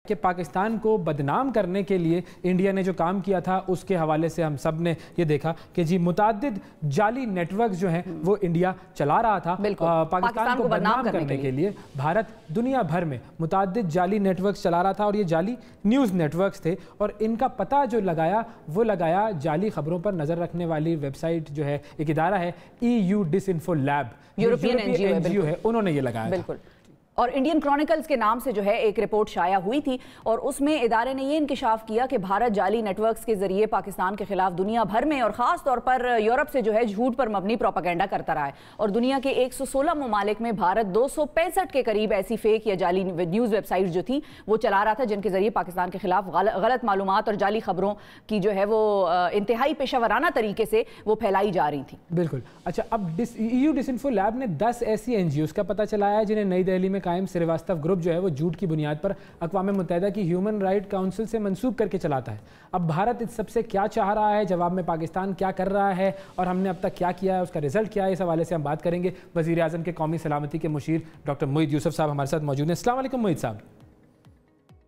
کہ پاکستان کو بدنام کرنے کے لیے انڈیا نے جو کام کیا تھا اس کے حوالے سے ہم سب نے یہ دیکھا کہ جی متعدد جعلی نیٹ ورکس جو ہیں وہ انڈیا چلا رہا تھا پاکستان کو بدنام کرنے کے لیے۔ بھارت دنیا بھر میں متعدد جعلی نیٹ ورکس چلا رہا تھا اور یہ جعلی نیوز نیٹ ورکس تھے، اور ان کا پتہ جو لگایا جعلی خبروں پر نظر رکھنے والی ویب سائٹ جو ہے، ایک ادارہ ہے EU ڈس انفو لیب، یورپین NGO ہے، انہوں نے یہ لگایا۔ بالکل، اور انڈین کرونیکلز کے نام سے جو ہے ایک رپورٹ شائع ہوئی تھی، اور اس میں ادارے نے یہ انکشاف کیا کہ بھارت جعلی نیٹ ورکس کے ذریعے پاکستان کے خلاف دنیا بھر میں اور خاص طور پر یورپ سے جو ہے جھوٹ پر مبنی پروپیگنڈا کرتا رہا ہے، اور دنیا کے 116 ممالک میں بھارت 265 کے قریب ایسی فیک یا جعلی نیوز ویب سائٹس جو تھیں وہ چلا رہا تھا، جن کے ذریعے پاکستان کے خلاف غلط معلومات اور جعلی خبروں کی جو ہے وہ انتہائی پیشہ ورانہ طریقے سے وہ پھیلائی جا رہی تھیں۔ بالکل، اچھا، اب EU ڈس انفو لیب نے 10 ایسی NGOs کا پتہ چلایا ہے جنہیں نئی دہلی میں قائم سریواستو گروپ جو ہے وہ جھوٹ کی بنیاد پر اقوام متحدہ کی ہیومن رائٹ کاؤنسل سے منسوب کر کے چلاتا ہے۔ اب بھارت اس سب سے کیا چاہ رہا ہے، جواب میں پاکستان کیا کر رہا ہے، اور ہم نے اب تک کیا کیا ہے، اس کا رزلٹ کیا ہے، اس حوالے سے ہم بات کریں گے۔ وزیر اعظم کے قومی سلامتی کے مشیر ڈاکٹر موید یوسف صاحب ہمارے ساتھ موجود ہیں۔ السلام علیکم موید صاحب۔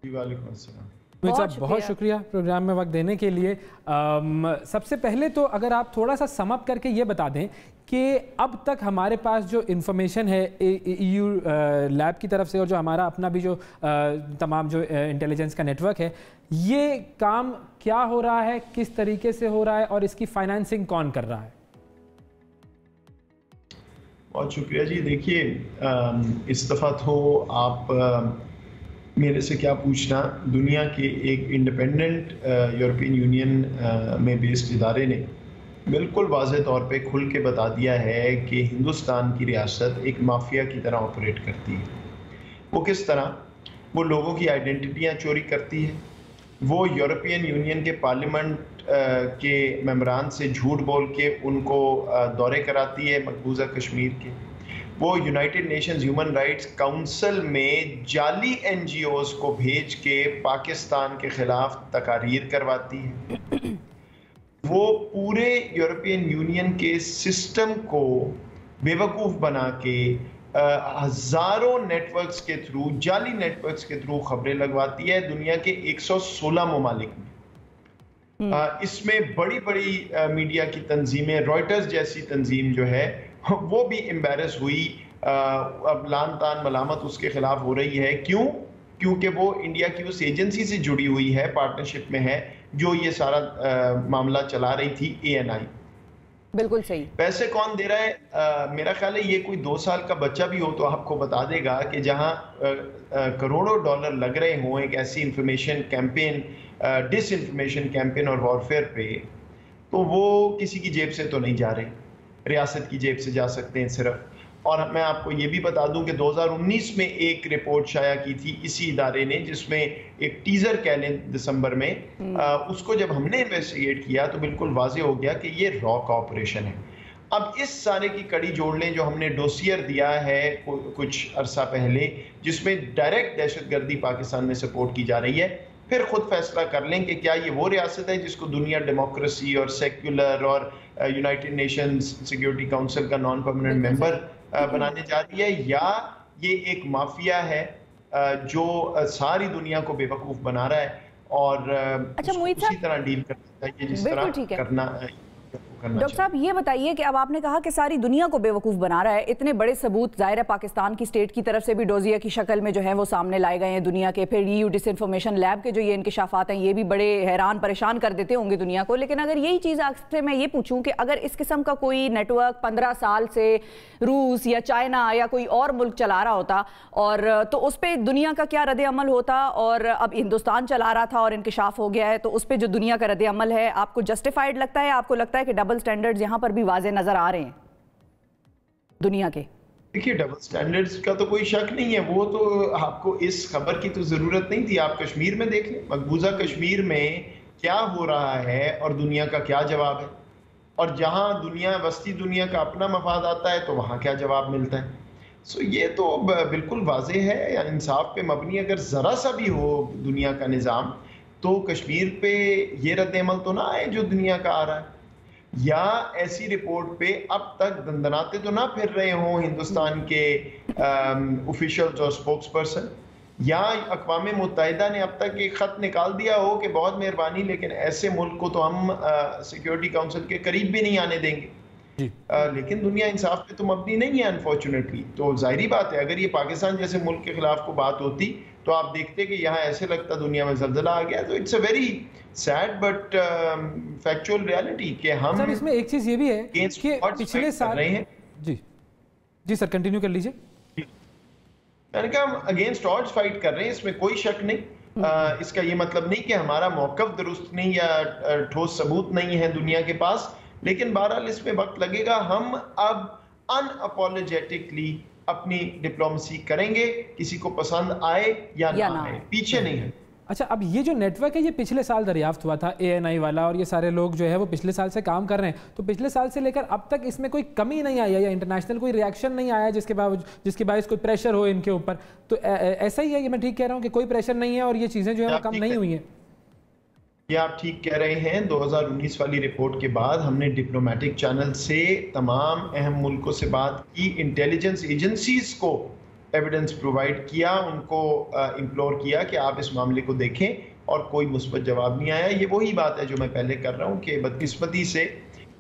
وعلیکم السلام۔ موید صاحب بہت شکریہ پروگرام میں وقت دینے کے لیے۔ سب سے پہلے تو اگر آپ تھوڑا سا سم اپ کر کے یہ بتا دیں کہ اب تک ہمارے پاس جو انفارمیشن ہے EU لیب کی طرف سے، اور جو ہمارا اپنا بھی جو تمام جو انٹیلیجنس کا نیٹ ورک ہے، یہ کام کیا ہو رہا ہے، کس طریقے سے ہو رہا ہے، اور اس کی فائنانسنگ کون کر رہا ہے؟ بہت شکریہ جی۔ دیکھیے، اس دفعہ تو آپ میرے سے کیا پوچھنا، دنیا کے ایک انڈیپینڈنٹ یورپین یونین میں بیسڈ ادارے نے بالکل واضح طور پہ کھل کے بتا دیا ہے کہ ہندوستان کی ریاست ایک مافیا کی طرح آپریٹ کرتی ہے۔ وہ کس طرح؟ وہ لوگوں کی آئیڈینٹیٹیاں چوری کرتی ہے، وہ یورپین یونین کے پارلیمنٹ کے ممبران سے جھوٹ بول کے ان کو دورے کراتی ہے مقبوضہ کشمیر کے، وہ United nations human rights council میں جعلی NGOs کو بھیج کے پاکستان کے خلاف تقاریر کرواتی ہے، وہ پورے یورپین یونین کے سسٹم کو بیوقوف بنا کے ہزاروں نیٹ ورکس کے تھرو، جعلی نیٹ ورکس کے تھرو خبریں لگواتی ہے دنیا کے 116 ممالک میں۔ اس میں بڑی بڑی میڈیا کی تنظیمیں، رائٹرز جیسی تنظیم جو ہے وہ بھی امبیرس ہوئی، اب لان تان ملامت اس کے خلاف ہو رہی ہے۔ کیوں؟ کیونکہ وہ انڈیا کی اس ایجنسی سے جڑی ہوئی ہے، پارٹنرشپ میں ہے، جو یہ سارا معاملہ چلا رہی تھی، ANI۔ بالکل صحیح۔ پیسے کون دے رہا ہے؟ میرا خیال ہے یہ کوئی 2 سال کا بچہ بھی ہو تو آپ کو بتا دے گا کہ جہاں کروڑوں ڈالر لگ رہے ہوں ایک ایسی انفارمیشن کیمپین، ڈس انفارمیشن کیمپین اور وارفیئر پہ، تو وہ کسی کی جیب سے تو نہیں جا رہے، ریاست کی جیب سے جا سکتے ہیں صرف۔ اور میں آپ کو یہ بھی بتا دوں کہ 2019 میں ایک رپورٹ شائع کی تھی اسی ادارے نے، جس میں ایک ٹیزر کہہ لیں دسمبر میں، اس کو جب ہم نے انویسٹیگیٹ کیا تو بالکل واضح ہو گیا کہ یہ را کا آپریشن ہے۔ اب اس سارے کی کڑی جوڑ لیں جو ہم نے ڈوسیئر دیا ہے کچھ عرصہ پہلے، جس میں ڈائریکٹ دہشت گردی پاکستان میں سپورٹ کی جا رہی ہے، پھر خود فیصلہ کر لیں کہ کیا یہ وہ ریاست ہے جس کو دنیا ڈیموکریسی اور سیکولر اور یونائٹڈ نیشنز سیکیورٹی کاؤنسل کا نان پرماننٹ ممبر بنانے جا رہی ہے، یا یہ ایک مافیا ہے جو ساری دنیا کو بے وقوف بنا رہا ہے اور اسی طرح ڈیل کرنا چاہیے جس طرح کرنا۔ ڈاکٹر صاحب یہ بتائیے کہ اب آپ نے کہا کہ ساری دنیا کو بے وقوف بنا رہا ہے، اتنے بڑے ثبوت ظاہر ہے پاکستان کی اسٹیٹ کی طرف سے بھی ڈوزیا کی شکل میں جو ہے وہ سامنے لائے گئے ہیں دنیا کے، پھر EU ڈس انفارمیشن لیب کے جو یہ انکشافات ہیں یہ بھی بڑے حیران پریشان کر دیتے ہوں گے دنیا کو۔ لیکن اگر یہی چیز آپ سے میں یہ پوچھوں کہ اگر اس قسم کا کوئی نیٹ ورک 15 سال سے روس یا چائنا یا کوئی اور ملک چلا رہا ہوتا، اور تو اس پہ دنیا کا کیا رد عمل ہوتا، اور اب ہندوستان چلا رہا تھا اور انکشاف ہو گیا ہے تو اس پہ جو دنیا کا رد عمل ہے آپ کو جسٹیفائڈ لگتا ہے؟ آپ کو لگتا ہے کہ ڈبل سٹینڈرڈز یہاں پر بھی واضح نظر آ رہے ہیں دنیا کے؟ دیکھیے، ڈبل سٹینڈرڈز کا تو کوئی شک نہیں ہے، وہ تو آپ کو اس خبر کی تو ضرورت نہیں تھی۔ آپ کشمیر میں دیکھ لیں، مقبوضہ کشمیر میں کیا ہو رہا ہے اور دنیا کا کیا جواب ہے، اور جہاں وسطی دنیا کا اپنا مفاد آتا ہے تو وہاں کیا جواب ملتا ہے۔ سو یہ تو بالکل واضح ہے، انصاف پہ مبنی اگر ذرا سا بھی ہو دنیا کا نظام تو کشمیر پہ یہ رد عمل تو نہ آئے جو دنیا کا آ رہا ہے، یا ایسی رپورٹ پہ اب تک دندناتے تو نہ پھر رہے ہوں ہندوستان کے آفیشلز اور سپوکس پرسن یا اقوام متحدہ نے اب تک ایک خط نکال دیا ہو کہ بہت مہربانی لیکن ایسے ملک کو تو ہم سیکیورٹی کاؤنسل کے قریب بھی نہیں آنے دیں گے. لیکن دنیا انصاف پہ تو مبنی نہیں ہے انفارچونیٹلی. تو ظاہری بات ہے اگر یہ پاکستان جیسے ملک کے خلاف کو بات ہوتی تو آپ دیکھتے کہ یہاں ایسے لگتا دنیا میں زلزلہ آ گیا. تو it's a very sad but factual reality کہ ہم اس میں ایک چیز یہ بھی ہے کہ پچھلے سال جی سر کنٹینیو کر لیجئے. میں نے کہا ہم اگینسٹ آڈز فائٹ کر رہے ہیں, اس میں کوئی شک نہیں. اس کا یہ مطلب نہیں کہ ہمارا موقف درست نہیں یا ٹھوس ثبوت نہیں ہے دنیا کے پاس, لیکن بہرحال اس میں وقت لگے گا. ہم اب ان اپولوجیٹکلی اپنی ڈپلومیسی کریں گے, کسی کو پسند آئے یا نہ آئے, پیچھے نہیں ہے. اچھا, اب یہ جو نیٹ ورک ہے یہ پچھلے سال دریافت ہوا تھا ANI والا, اور یہ سارے لوگ جو ہے وہ پچھلے سال سے کام کر رہے ہیں. تو پچھلے سال سے لے کر اب تک اس میں کوئی کمی نہیں آئی ہے یا انٹرنیشنل کوئی ریاکشن نہیں آیا جس کے باعث کوئی پریشر ہو ان کے اوپر؟ تو ایسا ہی ہے یہ میں ٹھیک کہہ رہا ہوں کہ کوئی پریشر نہیں ہے اور یہ چیزیں جو ہیں وہ کم نہیں ہوئی ہیں؟ یہ آپ ٹھیک کہہ رہے ہیں. 2019 والی رپورٹ کے بعد ہم نے ڈپلومیٹک چینل سے تمام اہم ملکوں سے بات کی, انٹیلیجنس ایجنسیز کو ایویڈنس پرووائڈ کیا, ان کو امپلور کیا کہ آپ اس معاملے کو دیکھیں, اور کوئی مثبت جواب نہیں آیا. یہ وہی بات ہے جو میں پہلے کر رہا ہوں کہ بدقسمتی سے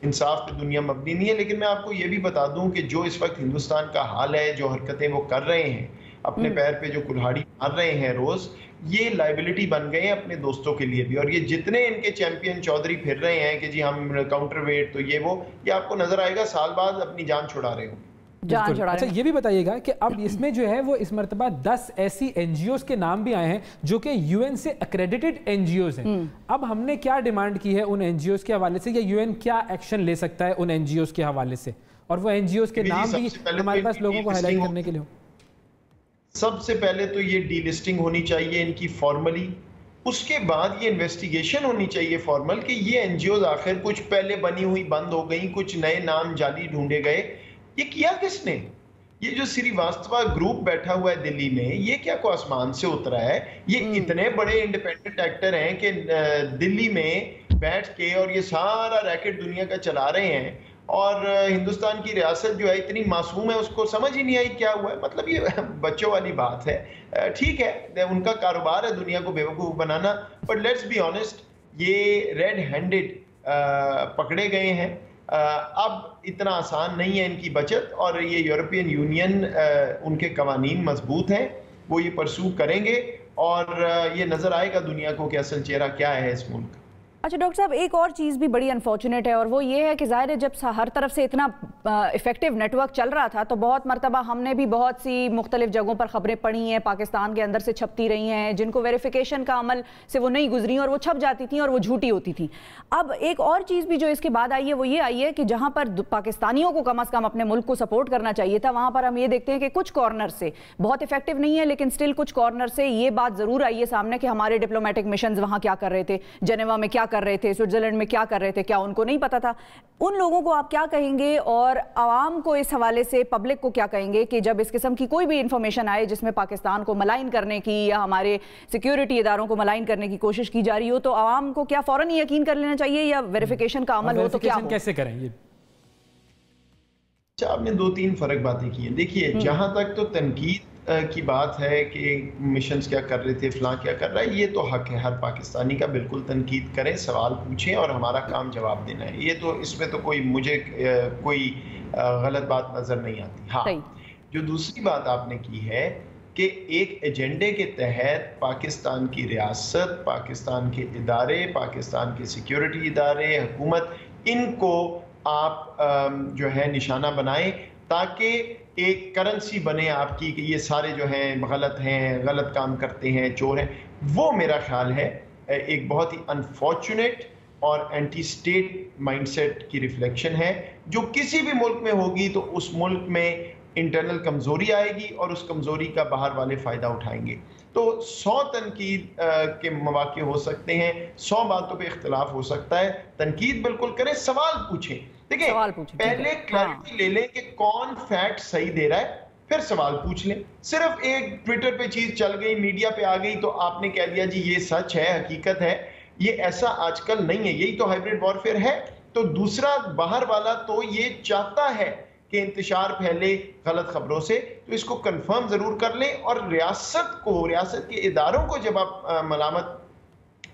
انصاف پہ دنیا مبنی نہیں ہے. لیکن میں آپ کو یہ بھی بتا دوں کہ جو اس وقت ہندوستان کا حال ہے, جو حرکتیں وہ کر رہے ہیں, اپنے پیر پہ جو کلہاڑی مار رہے ہیں روز, یہ لائبلٹی بن گئے ہیں اپنے دوستوں کے لیے بھی. اور یہ جتنے ان کے چیمپئن چودھری پھر رہے ہیں کہ جی ہم کاؤنٹر ویٹ تو یہ آپ کو نظر آئے گا سال بعد اپنی جان چھڑا رہے ہوں. اچھا, یہ بھی بتائیے گا کہ اب اس میں جو ہے وہ اس مرتبہ 10 ایسی NGOs کے نام بھی آئے ہیں جو کہ UN سے اکریڈیٹڈ NGOs ہیں. اب ہم نے کیا ڈیمانڈ کی ہے ان NGOs کے حوالے سے, یا UN کیا ایکشن لے سکتا ہے ان NGOs کے حوالے سے, اور وہ NGOs کے نام بھی ہمارے پاس لوگوں کو ہائی لائٹ کرنے کے لیے ہوں؟ سب سے پہلے تو یہ ڈی لسٹنگ ہونی چاہیے ان کی فارملی. اس کے بعد یہ انویسٹیگیشن ہونی چاہیے فارمل کہ یہ NGOs آخر کچھ پہلے بنی ہوئی بند ہو گئیں, کچھ نئے نام جعلی ڈھونڈے گئے. یہ کیا کس نے؟ یہ جو سری واستوا گروپ بیٹھا ہوا ہے دلی میں, یہ کیا کوئی آسمان سے اترا ہے؟ یہ اتنے بڑے انڈیپینڈنٹ ایکٹر ہیں کہ دلی میں بیٹھ کے اور یہ سارا ریکٹ دنیا کا چلا رہے ہیں, اور ہندوستان کی ریاست جو ہے اتنی معصوم ہے اس کو سمجھ ہی نہیں آئی کیا ہوا ہے. مطلب یہ بچوں والی بات ہے. ٹھیک ہے ان کا کاروبار ہے دنیا کو بیوقوف بنانا, بٹ لیٹس بی آنیسٹ, یہ ریڈ ہینڈڈ پکڑے گئے ہیں. اب اتنا آسان نہیں ہے ان کی بچت, اور یہ یورپین یونین ان کے قوانین مضبوط ہیں, وہ یہ پرسو کریں گے, اور یہ نظر آئے گا دنیا کو کہ اصل چہرہ کیا ہے اس ملک کا. اچھا ڈاکٹر صاحب, ایک اور چیز بھی بڑی انفارچونیٹ ہے, اور وہ یہ ہے کہ ظاہر ہے جب ہر طرف سے اتنا افیکٹو نیٹ ورک چل رہا تھا تو بہت مرتبہ ہم نے بھی بہت سی مختلف جگہوں پر خبریں پڑھی ہیں, پاکستان کے اندر سے چھپتی رہی ہیں, جن کو ویریفیکیشن کا عمل سے وہ نہیں گزری اور وہ چھپ جاتی تھیں اور وہ جھوٹی ہوتی تھیں. اب ایک اور چیز بھی جو اس کے بعد آئی ہے وہ یہ آئی ہے کہ جہاں پر پاکستانیوں کو کم از کم اپنے ملک کو سپورٹ کرنا چاہیے تھا, وہاں پر ہم یہ دیکھتے ہیں کہ کچھ کارنر سے بہت افیکٹو نہیں ہے, لیکن سٹل کچھ کارنر سے یہ بات ضرور آئی ہے سامنے کہ ہمارے ڈپلومیٹک مشنز وہاں کیا کر رہے تھے, جنیوا میں کیا کر رہے تھے, سوئٹزرلینڈ میں کیا کر رہے تھے, کیا ان کو نہیں پتا تھا؟ ان لوگوں کو آپ کیا کہیں گے, اور عوام کو اس حوالے سے پبلک کو کیا کہیں گے کہ جب اس قسم کی کوئی بھی انفارمیشن آئے جس میں پاکستان کو ملائن کرنے کی یا ہمارے سیکیورٹی اداروں کو ملائن کرنے کی کوشش کی جا رہی ہو, تو عوام کو کیا فوراً یقین کر لینا چاہیے, یا ویریفیکیشن کا عمل ہو تو کیا ہو؟ کیسے کریں یہ؟ آپ نے 2-3 فرق باتیں کی ہیں. دیکھیے, جہاں تک تو تنقید کی بات ہے کہ مشنز کیا کر رہے تھے, فلاں کیا کر رہا ہے, یہ تو حق ہے ہر پاکستانی کا, بالکل تنقید کریں, سوال پوچھیں, اور ہمارا کام جواب دینا ہے. یہ تو اس میں تو مجھے کوئی غلط بات نظر نہیں آتی. ہاں, جو دوسری بات آپ نے کی ہے کہ ایک ایجنڈے کے تحت پاکستان کی ریاست, پاکستان کے ادارے, پاکستان کے سیکیورٹی ادارے, حکومت, ان کو آپ جو ہے نشانہ بنائیں تاکہ ایک کرنسی بنے آپ کی کہ یہ سارے جو ہیں غلط ہیں, غلط کام کرتے ہیں, چور ہیں. وہ میرا خیال ہے ایک بہت ہی انفارچونیٹ اور اینٹی اسٹیٹ مائنڈ سیٹ کی ریفلیکشن ہے, جو کسی بھی ملک میں ہوگی تو اس ملک میں انٹرنل کمزوری آئے گی اور اس کمزوری کا باہر والے فائدہ اٹھائیں گے. تو 100 تنقید کے مواقع ہو سکتے ہیں, 100 باتوں پہ اختلاف ہو سکتا ہے, تنقید بالکل کریں, سوال پوچھیں. دیکھیں, پہلے کلیئرٹی لے لیں کہ کون فیکٹ صحیح دے رہا ہے, پھر سوال پوچھ لیں. صرف ایک ٹویٹر پہ چیز چل گئی, میڈیا پہ آ گئی, تو آپ نے کہہ دیا جی یہ سچ ہے, حقیقت ہے. یہ ایسا آج کل نہیں ہے, یہی تو ہائبرڈ وارفیئر ہے. تو دوسرا باہر والا تو یہ چاہتا ہے کہ انتشار پھیلے غلط خبروں سے، تو اس کو کنفرم ضرور کر لیں، اور ریاست کے اداروں کو جب آپ ملامت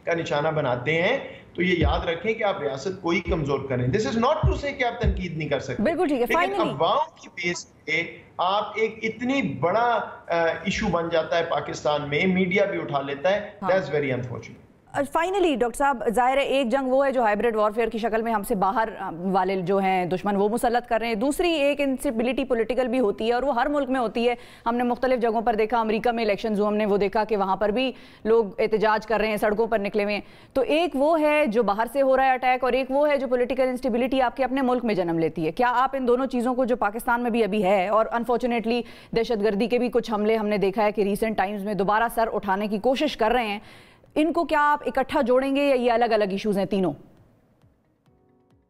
کا نشانہ بناتے ہیں تو یہ یاد رکھیں کہ آپ ریاست کو ہی کمزور کریں. دس از ناٹ ٹو سے کہ آپ تنقید نہیں کر سکتے، بالکل ٹھیک ہے. لیکن عوام کی بیس پہ آپ ایک اتنی بڑا ایشو بن جاتا ہے پاکستان میں، میڈیا بھی اٹھا لیتا ہے. That's very unfortunate. Finally doctor صاحب، ظاہر ہے ایک جنگ وہ ہے جو ہائبرڈ وارفیئر کی شکل میں ہم سے باہر والے جو ہیں دشمن وہ مسلط کر رہے ہیں، دوسری ایک انسٹیبلٹی پولیٹیکل بھی ہوتی ہے، اور وہ ہر ملک میں ہوتی ہے. ہم نے مختلف جگہوں پر دیکھا، امریکہ میں الیکشنز ہم نے وہ دیکھا کہ وہاں پر بھی لوگ احتجاج کر رہے ہیں، سڑکوں پر نکلے ہوئے ہیں. تو ایک وہ ہے جو باہر سے ہو رہا ہے اٹیک، اور ایک وہ ہے جو پولیٹیکل انسٹیبلٹی آپ کے اپنے ملک میں جنم لیتی ہے. کیا آپ ان دونوں چیزوں کو جو پاکستان میں بھی ابھی ہے، اور انفارچونیٹلی دہشت گردی کے بھی کچھ حملے ہم نے دیکھا ہے کہ ریسنٹ ٹائمز میں دوبارہ سر اٹھانے کی کوشش کر رہے ہیں، ان کو کیا آپ اکٹھا جوڑیں گے یا یہ الگ الگ ایشوز ہیں تینوں؟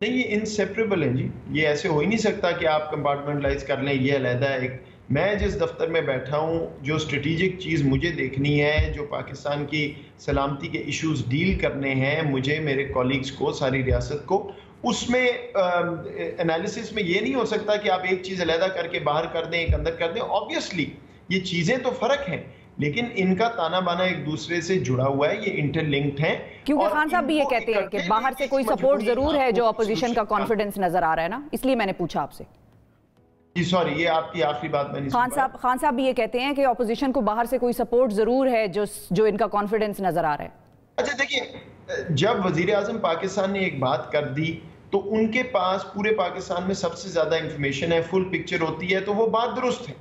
نہیں، یہ انسیپریبل ہیں جی. یہ ایسے ہو ہی نہیں سکتا کہ آپ کمپارٹمنٹلائز کر لیں یہ علیحدہ ہے. میں جس دفتر میں بیٹھا ہوں، جو اسٹریٹیجک چیز مجھے دیکھنی ہے، جو پاکستان کی سلامتی کے ایشوز ڈیل کرنے ہیں، مجھے، میرے کولیگز کو، ساری ریاست کو، اس میں انالیسس میں یہ نہیں ہو سکتا کہ آپ ایک چیز علیحدہ کر کے باہر کر دیں، ایک اندر کر دیں. آبویسلی یہ چیزیں تو فرق ہیں، لیکن ان کا تانا بانا ایک دوسرے سے جڑا ہوا ہے، یہ انٹر لنکڈ ہیں. کیونکہ خان صاحب بھی یہ کہتے ہیں کہ باہر سے کوئی سپورٹ ضرور ہے جو اپوزیشن کا کانفیڈنس نظر آ رہا ہے نا، اس لیے میں نے پوچھا آپ سے. جی سوری، یہ آپ کی آخری بات میں نہیں سنا. خان صاحب بھی یہ کہتے ہیں کہ اپوزیشن کو باہر سے کوئی سپورٹ ضرور ہے جو ان کا کانفیڈنس نظر آ رہا ہے. اچھا دیکھیں، جب وزیر اعظم پاکستان نے ایک بات کر دی تو ان کے پاس پورے پاکستان میں سب سے زیادہ انفارمیشن ہے، فل پکچر ہوتی ہے، تو وہ بات درست ہے.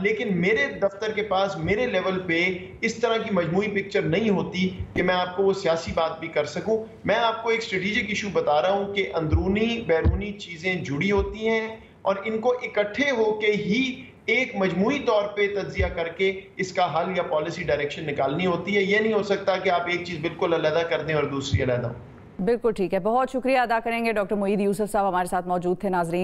لیکن میرے دفتر کے پاس، میرے لیول پہ اس طرح کی مجموعی پکچر نہیں ہوتی کہ میں آپ کو وہ سیاسی بات بھی کر سکوں. میں آپ کو ایک اسٹریٹجک ایشو بتا رہا ہوں کہ اندرونی بیرونی چیزیں جڑی ہوتی ہیں، اور ان کو اکٹھے ہو کے ہی ایک مجموعی طور پہ تجزیہ کر کے اس کا حل یا پالیسی ڈائریکشن نکالنی ہوتی ہے. یہ نہیں ہو سکتا کہ آپ ایک چیز بالکل علیحدہ کر دیں اور دوسری علیحدہ ہو. بالکل ٹھیک ہے. بہت شکریہ ادا کریں گے ڈاکٹر محید یوسف صاحب ہمارے ساتھ موجود تھے. ناظرین